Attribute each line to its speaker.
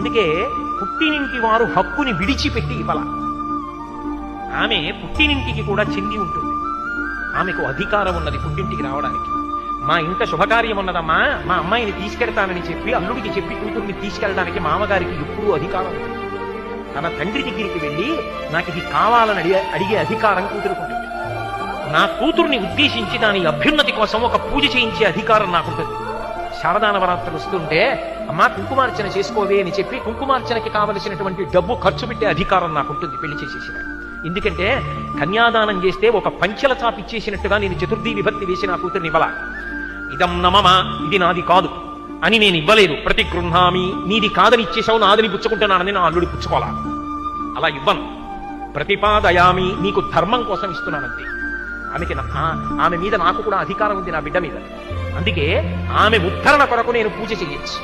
Speaker 1: అందుకే పుట్టినింటి వారు హక్కుని విడిచిపెట్టి ఇవ్వాల. ఆమె పుట్టినింటికి కూడా చెంది ఉంటుంది. ఆమెకు అధికారం ఉన్నది పుట్టింటికి రావడానికి. మా ఇంట శుభకార్యం ఉన్నదమ్మా, మా అమ్మాయిని తీసుకెళ్తానని చెప్పి అల్లుడికి చెప్పి కూతుర్ని తీసుకెళ్ళడానికి మామగారికి ఎప్పుడూ అధికారం ఉంది. తన తండ్రి దగ్గరికి వెళ్ళి నాకు ఇది కావాలని అడిగే అధికారం కూతురుకుంటుంది. నా కూతుర్ని ఉద్దేశించి దాని అభ్యున్నతి కోసం ఒక పూజ చేయించే అధికారం నాకుంటుంది. శారదా నవరాత్రులు వస్తుంటే అమ్మా కుంకుమార్చన చేసుకోవే అని చెప్పి కుంకుమార్చనకి కావలసినటువంటి డబ్బు ఖర్చు పెట్టే అధికారం నాకుంటుంది పెళ్లి చేసేసిన. ఎందుకంటే కన్యాదానం చేస్తే ఒక పంచెల చాపిచ్చేసినట్టుగా నేను చతుర్థి విభక్తి వేసి నా కూతుర్ని ఇవ్వాల. ఇదం నమమ, ఇది నాది కాదు అని నేను ఇవ్వలేదు. ప్రతి గృహామి, నీది కాదని ఇచ్చేసావు, నాదని పుచ్చుకుంటున్నానని నా అల్లుడి పుచ్చుకోవాలా. అలా ఇవ్వను. ప్రతిపాదయామి, నీకు ధర్మం కోసం ఇస్తున్నానంతే. ఆమె మీద నాకు కూడా అధికారం ఉంది, నా బిడ్డ మీద. అందుకే ఆమె ఉద్ధరణ కొరకు నేను పూజ చెయ్యొచ్చు.